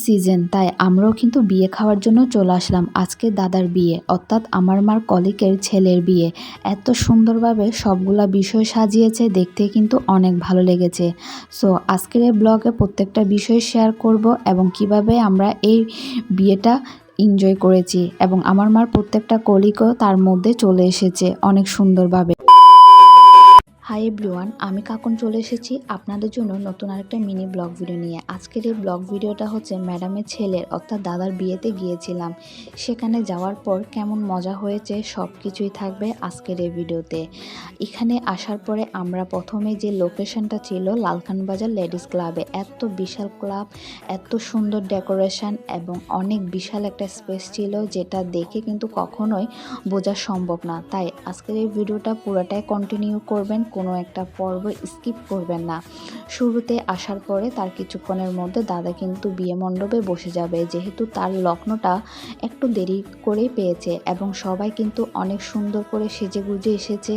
Season, তাই আমরাও কিন্তু বিয়ে খাওয়ার জন্য চলে আসলাম। আজকে দাদার বিয়ে, অর্থাৎ আমার মার কলিগের ছেলের বিয়ে। এত সুন্দরভাবে সবগুলা বিষয় সাজিয়েছে, দেখতে কিন্তু অনেক ভালো লেগেছে। সো আজকের এই ব্লগে প্রত্যেকটা বিষয় শেয়ার করব এবং কিভাবে আমরা এই বিয়েটা এনজয় করেছি, এবং আমার মার প্রত্যেকটা কলিগও তার মধ্যে চলে এসেছে অনেক সুন্দরভাবে। হাই এভরিওয়ান, আমি কাকুন চলে এসেছি আপনাদের জন্য নতুন আরেকটা মিনি ব্লগ ভিডিও নিয়ে। আজকের এই ব্লগ ভিডিওটা হচ্ছে ম্যাডামের ছেলের অর্থাৎ দাদার বিয়েতে গিয়েছিলাম। সেখানে যাওয়ার পর কেমন মজা হয়েছে সব কিছুই থাকবে আজকের এই ভিডিওতে। এখানে আসার পরে আমরা প্রথমে যে লোকেশনটা ছিল লালখান বাজার লেডিস ক্লাবে। এত বিশাল ক্লাব, এত সুন্দর ডেকোরেশন এবং অনেক বিশাল একটা স্পেস ছিল, যেটা দেখে কিন্তু কখনোই বোঝা সম্ভব না। তাই আজকের এই ভিডিওটা পুরোটাই কন্টিনিউ করবেন, কোনো একটা পর্ব স্কিপ করবেন না। শুরুতে আসার পরে তার কিছুক্ষণের মধ্যে দাদা কিন্তু বিয়ে মণ্ডপে বসে যাবে, যেহেতু তার লগ্নটা একটু দেরি করেই পেয়েছে এবং সবাই কিন্তু অনেক সুন্দর করে সেজে গুজে এসেছে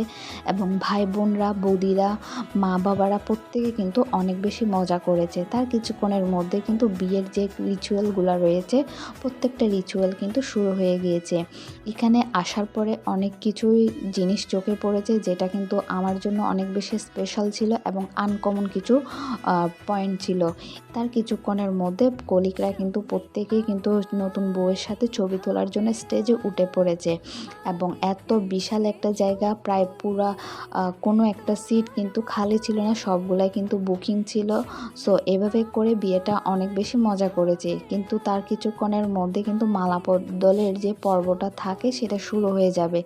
এবং ভাই বোনরা, বৌদিরা, মা বাবারা প্রত্যেকে কিন্তু অনেক বেশি মজা করেছে। তার কিছুক্ষণের মধ্যে কিন্তু বিয়ের যে রিচুয়ালগুলো রয়েছে প্রত্যেকটা রিচুয়াল কিন্তু শুরু হয়ে গিয়েছে। এখানে আসার পরে অনেক কিছুই জিনিস চোখে পড়েছে, যেটা কিন্তু আমার জন্য অনেক বেশি স্পেশাল ছিল এবং আনকমন কিছু পয়েন্ট ছিল। তার কিছুক্ষণের মধ্যে কলিগরা কিন্তু প্রত্যেকেই কিন্তু নতুন বউয়ের সাথে ছবি তোলার জন্য স্টেজে উঠে পড়েছে এবং এত বিশাল একটা জায়গা, প্রায় পুরা কোনো একটা সিট কিন্তু খালি ছিল না, সবগুলাই কিন্তু বুকিং ছিল। সো এভাবে করে বিয়েটা অনেক বেশি মজা করেছে। কিন্তু তার কিছুক্ষণের মধ্যে কিন্তু মালা বদলের যে পর্বটা থাকে সেটা শুরু হয়ে যাবে,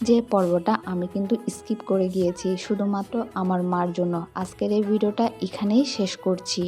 যে পর্বটা আমি কিন্তু স্কিপ করে গিয়েছি শুধুমাত্র আমার মার জন্য। আজকের এই ভিডিওটা এখানেই শেষ করছি।